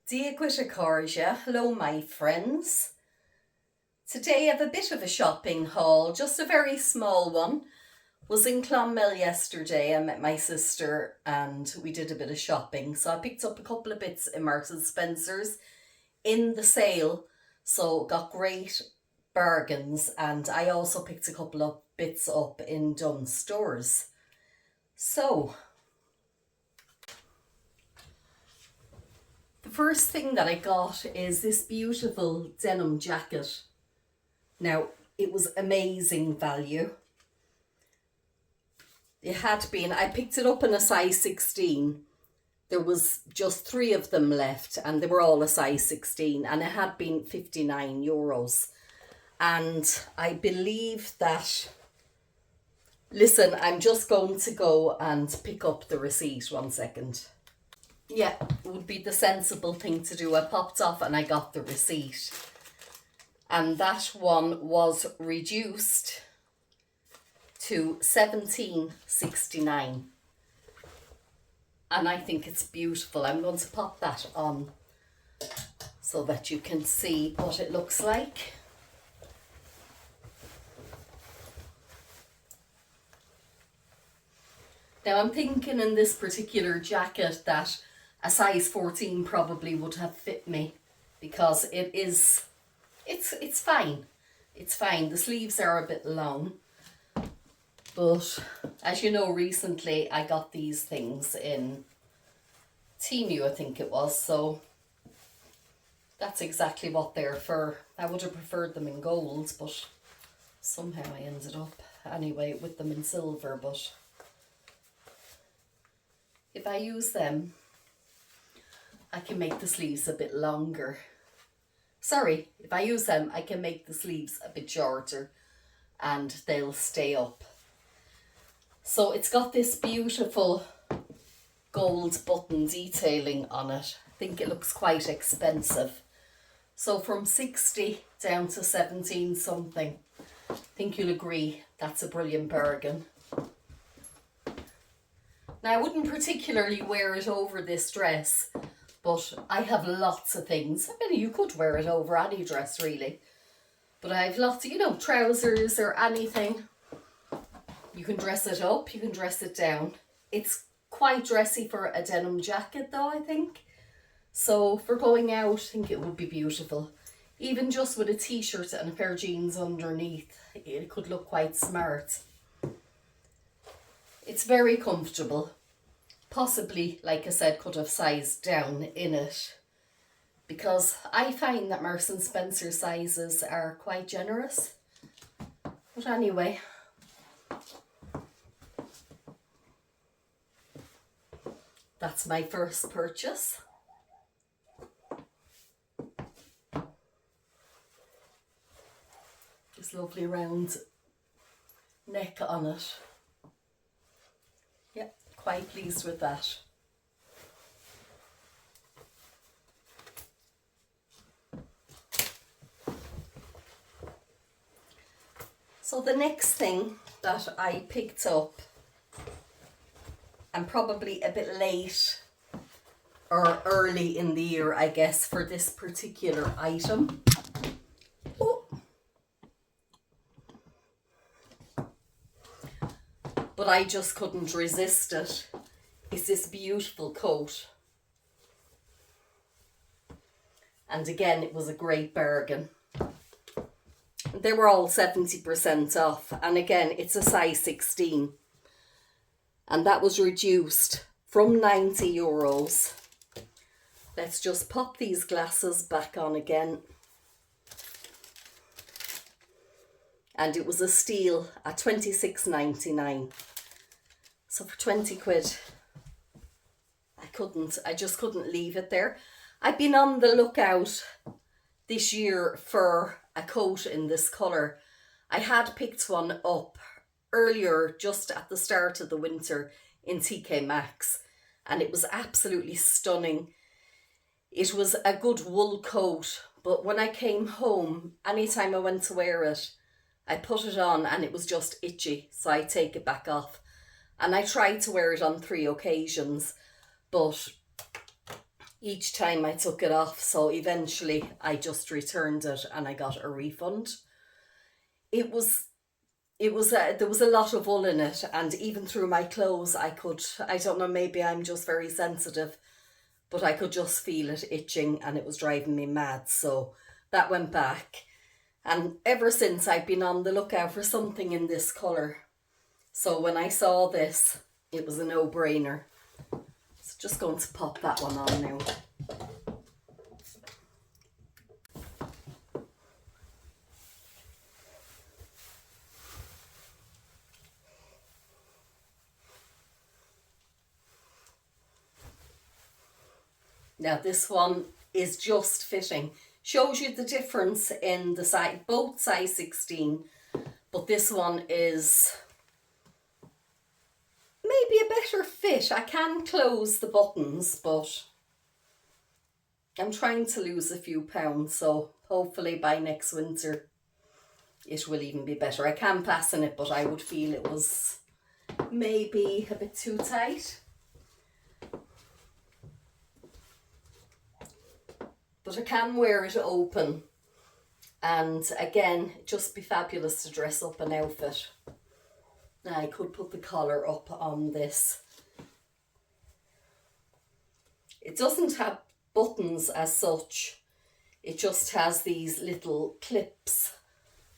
Dia Gwita Corja. Hello my friends. Today I have a bit of a shopping haul, just a very small one. Was in Clonmel yesterday. I met my sister and we did a bit of shopping. So I picked up a couple of bits in Marks and Spencer's in the sale. So got great bargains, and I also picked a couple of bits up in Dunnes Stores. So the first thing that I got is this beautiful denim jacket. Now, it was amazing value. It had been, I picked it up in a size 16. There was just 3 of them left and they were all a size 16, and it had been €59. And I believe that, listen, I'm just going to go and pick up the receipt. 1 second. Yeah, it would be the sensible thing to do. I popped off and I got the receipt. And that one was reduced to $17.69. And I think it's beautiful. I'm going to pop that on so that you can see what it looks like. Now I'm thinking in this particular jacket that a size 14 probably would have fit me, because it's fine. It's fine. The sleeves are a bit long. But as you know, recently I got these things in Temu, I think it was. So that's exactly what they're for. I would have preferred them in gold, but somehow I ended up anyway with them in silver. But if I use them, I can make the sleeves a bit longer. Sorry, if I use them, I can make the sleeves a bit shorter and they'll stay up. So it's got this beautiful gold button detailing on it. I think it looks quite expensive. So from 60 down to 17 something. I think you'll agree that's a brilliant bargain. Now I wouldn't particularly wear it over this dress, but I have lots of things. I mean, you could wear it over any dress really. But I have lots of, trousers or anything. You can dress it up, you can dress it down. It's quite dressy for a denim jacket though, I think. So for going out, I think it would be beautiful. Even just with a t-shirt and a pair of jeans underneath, it could look quite smart. It's very comfortable. Possibly, like I said, could have sized down in it, because I find that Marks and Spencer sizes are quite generous. But anyway, that's my first purchase. This lovely round neck on it. Yep, quite pleased with that. So the next thing that I picked up, and probably a bit late or early in the year, I guess, for this particular item. Oh. But I just couldn't resist it. It's this beautiful coat. And again, it was a great bargain. They were all 70% off. And again, it's a size 16. And that was reduced from €90. Let's just pop these glasses back on again. And it was a steal at £26.99. So for 20 quid, I just couldn't leave it there. I've been on the lookout this year for a coat in this colour. I had picked one up earlier, just at the start of the winter, in TK Maxx, and it was absolutely stunning. It was a good wool coat, but when I came home, anytime I went to wear it, I put it on and it was just itchy, so I take it back off. And I tried to wear it on 3 occasions, but each time I took it off. So eventually I just returned it and I got a refund. It was there was a lot of wool in it, and even through my clothes I don't know, maybe I'm just very sensitive, but I could just feel it itching and it was driving me mad. So that went back. And ever since, I've been on the lookout for something in this colour. So when I saw this, it was a no-brainer. So just going to pop that one on now. Now this one is just fitting. Shows you the difference in the size, both size 16, but this one is maybe a better fit. I can close the buttons, but I'm trying to lose a few pounds, so hopefully by next winter it will even be better. I can fasten it, but I would feel it was maybe a bit too tight. But I can wear it open, and again, just be fabulous to dress up an outfit. Now I could put the collar up on this. It doesn't have buttons as such. It just has these little clips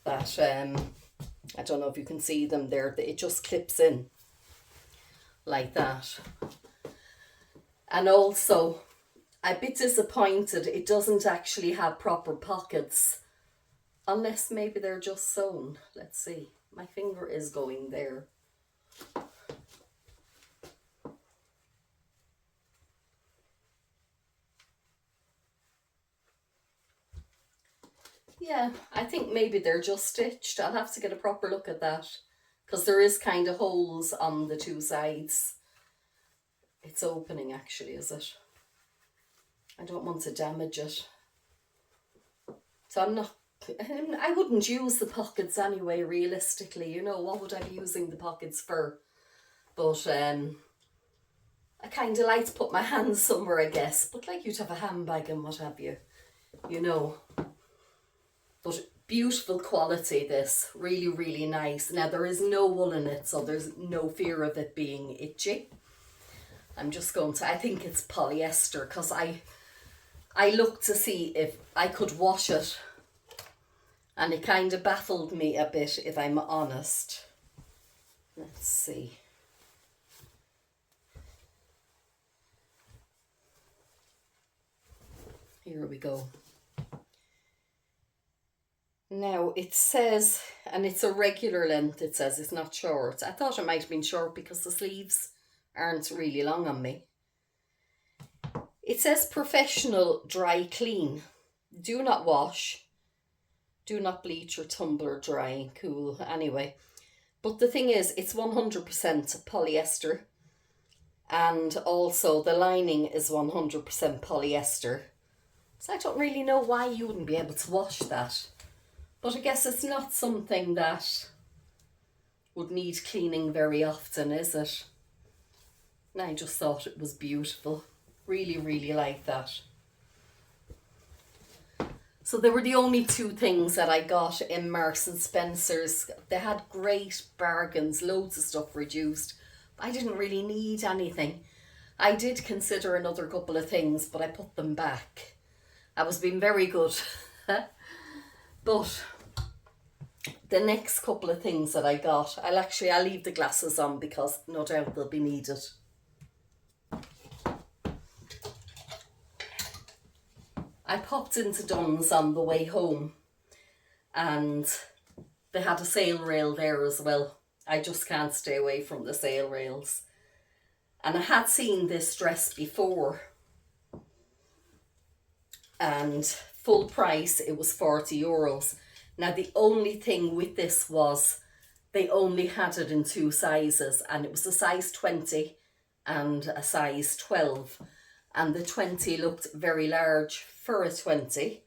that, I don't know if you can see them there, it just clips in like that. And also, I'm a bit disappointed it doesn't actually have proper pockets, unless maybe they're just sewn. Let's see, my finger is going there. Yeah, I think maybe they're just stitched. I'll have to get a proper look at that, because there is kind of holes on the two sides. It's opening actually, is it? I don't want to damage it. So I wouldn't use the pockets anyway, realistically. You know, what would I be using the pockets for? But I kind of like to put my hands somewhere, I guess. But like, you'd have a handbag and what have you, you know. But beautiful quality, this. Really, really nice. Now, there is no wool in it, so there's no fear of it being itchy. I'm just going to, I think it's polyester, because I looked to see if I could wash it, and it kind of baffled me a bit, if I'm honest. Let's see. Here we go. Now it says, and it's a regular length, it says, it's not short. I thought it might have been short because the sleeves aren't really long on me. It says professional dry clean. Do not wash. Do not bleach or tumble or dry, cool, anyway. But the thing is, it's 100% polyester. And also the lining is 100% polyester. So I don't really know why you wouldn't be able to wash that. But I guess it's not something that would need cleaning very often, is it? And I just thought it was beautiful. Really, really like that. So they were the only two things that I got in Marks and Spencer's. They had great bargains, loads of stuff reduced. I didn't really need anything. I did consider another couple of things, but I put them back. I was being very good. But the next couple of things that I got, I'll leave the glasses on because no doubt they'll be needed. I popped into Dunnes on the way home, and they had a sale rail there as well. I just can't stay away from the sale rails. And I had seen this dress before, and full price, it was €40. Now the only thing with this was they only had it in two sizes, and it was a size 20 and a size 12. And the 20 looked very large for a 20.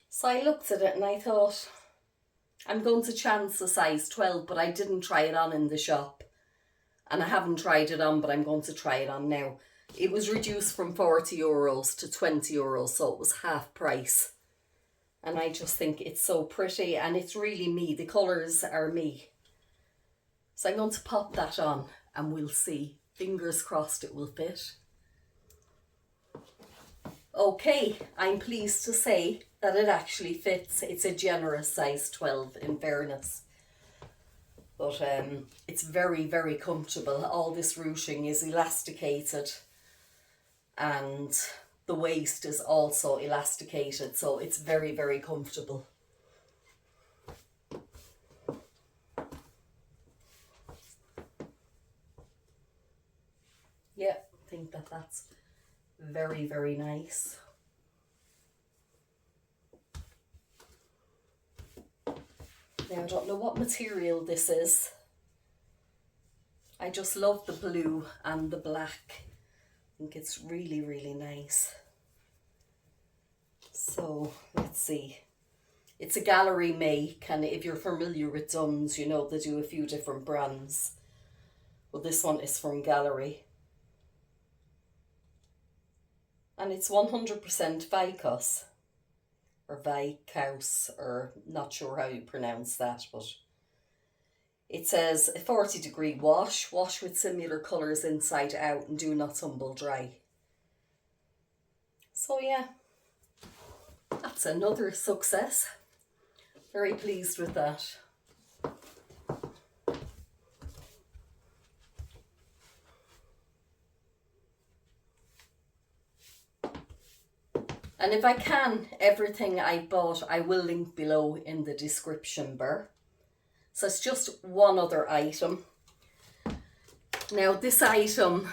So I looked at it and I thought, I'm going to chance the size 12, but I didn't try it on in the shop. And I haven't tried it on, but I'm going to try it on now. It was reduced from €40 to €20, so it was half price. And I just think it's so pretty, and it's really me. The colours are me. So I'm going to pop that on and we'll see. Fingers crossed it will fit. Okay, I'm pleased to say that it actually fits. It's a generous size 12 in fairness. But it's very, very comfortable. All this ruching is elasticated and the waist is also elasticated, so it's very, very comfortable. Yeah, I think that that's very, very nice. Now, I don't know what material this is. I just love the blue and the black. I think it's really, really nice. So let's see. It's a gallery make, and if you're familiar with Duns, you know they do a few different brands. Well, this one is from Gallery. And it's 100% Vicos. Or Vicos, or not sure how you pronounce that, but it says a 40-degree wash. Wash with similar colours inside out and do not tumble dry. So yeah, that's another success. Very pleased with that. And if I can, everything I bought I will link below in the description bar. So it's just one other item. Now this item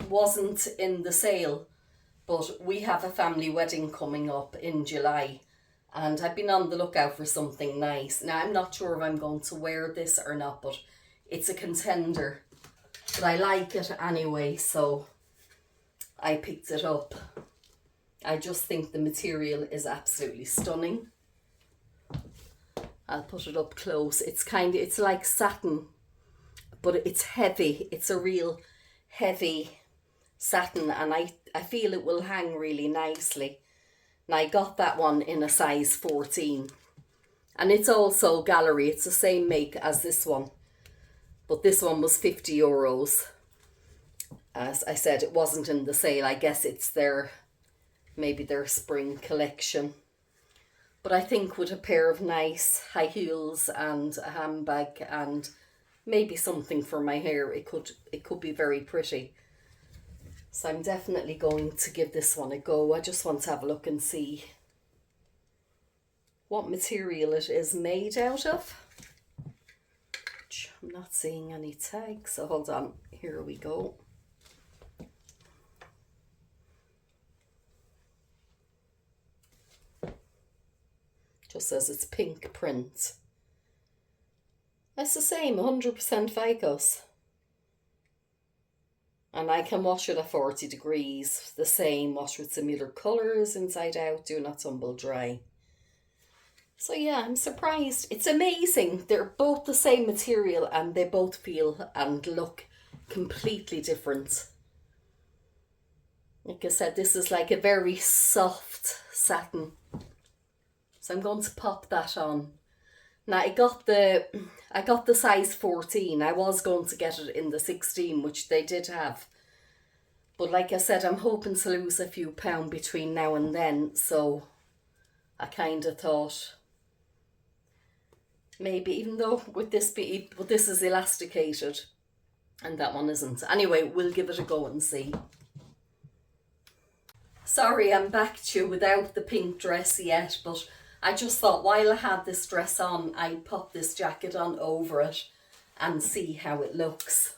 wasn't in the sale, but we have a family wedding coming up in July and I've been on the lookout for something nice. Now I'm not sure if I'm going to wear this or not, but it's a contender. But I like it anyway, so I picked it up. I just think the material is absolutely stunning. I'll put it up close. It's like satin, but it's heavy. It's a real heavy satin, and I feel it will hang really nicely. And I got that one in a size 14. And it's also Gallery. It's the same make as this one. But this one was €50. As I said, it wasn't in the sale. I guess it's maybe their spring collection. But I think with a pair of nice high heels and a handbag and maybe something for my hair, it could be very pretty. So I'm definitely going to give this one a go. I just want to have a look and see what material it is made out of. I'm not seeing any tags, so hold on. Here we go. Just says it's pink print. It's the same, 100% Vicos. And I can wash it at 40 degrees. The same, wash with similar colours inside out, do not tumble dry. So yeah, I'm surprised. It's amazing. They're both the same material and they both feel and look completely different. Like I said, this is like a very soft satin. So I'm going to pop that on. Now I got the size 14. I was going to get it in the 16, which they did have. But like I said, I'm hoping to lose a few pounds between now and then. So I kind of thought maybe, even though but this is elasticated and that one isn't. Anyway, we'll give it a go and see. Sorry, I'm back to you without the pink dress yet, but I just thought while I had this dress on, I'd pop this jacket on over it and see how it looks.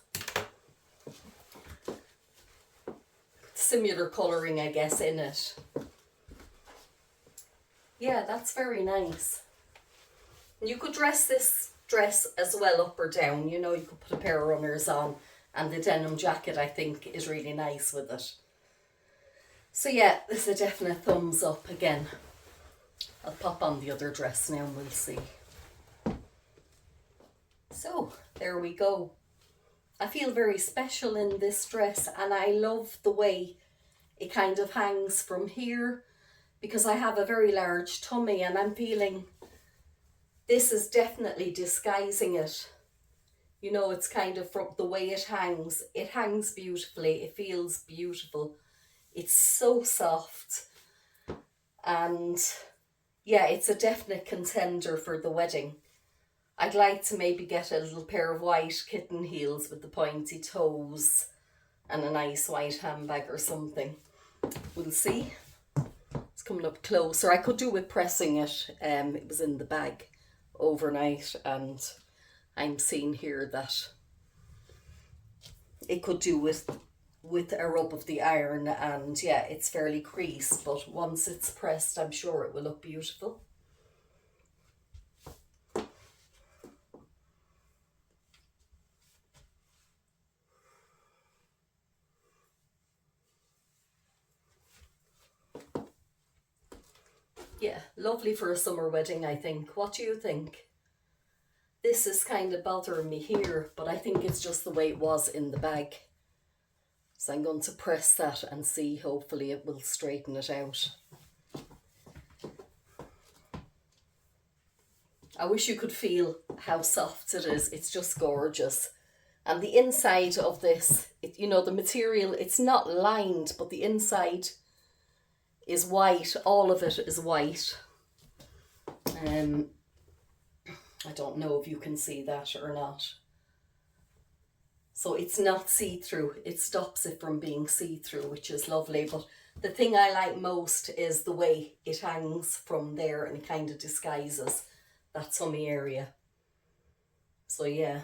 Similar colouring, I guess, in it. Yeah, that's very nice. You could dress this dress as well up or down. You know, you could put a pair of runners on, and the denim jacket, I think, is really nice with it. So yeah, this is a definite thumbs up again. I'll pop on the other dress now and we'll see. So, there we go. I feel very special in this dress, and I love the way it kind of hangs from here because I have a very large tummy, and I'm feeling this is definitely disguising it. You know, it's kind of from the way it hangs beautifully, it feels beautiful. It's so soft, and yeah, it's a definite contender for the wedding. I'd like to maybe get a little pair of white kitten heels with the pointy toes and a nice white handbag or something. We'll see. It's coming up closer. I could do with pressing it. It was in the bag overnight, and I'm seeing here that it could do with a rub of the iron, and yeah, it's fairly creased, but once it's pressed, I'm sure it will look beautiful. Yeah, lovely for a summer wedding, I think. What do you think? This is kind of bothering me here, but I think it's just the way it was in the bag. So I'm going to press that and see, hopefully it will straighten it out. I wish you could feel how soft it is. It's just gorgeous. And the inside of this, you know, the material, it's not lined, but the inside is white. All of it is white. I don't know if you can see that or not. So it's not see-through. It stops it from being see-through, which is lovely. But the thing I like most is the way it hangs from there and kind of disguises that tummy area. So yeah,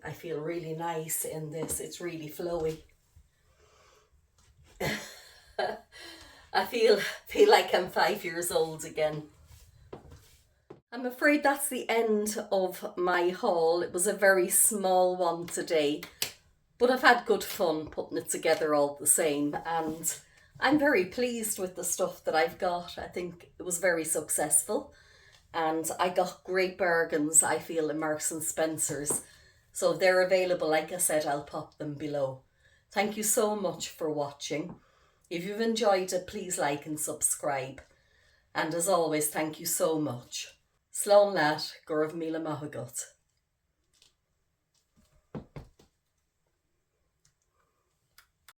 I feel really nice in this. It's really flowy. I feel like I'm 5 years old again. I'm afraid that's the end of my haul. It was a very small one today, but I've had good fun putting it together all the same, and I'm very pleased with the stuff that I've got. I think it was very successful, and I got great bargains, I feel, in Marks and Spencer's. So if they're available, like I said, I'll pop them below. Thank you so much for watching. If you've enjoyed it, please like and subscribe. And as always, thank you so much. Slán leat, go raibh míle maith agat.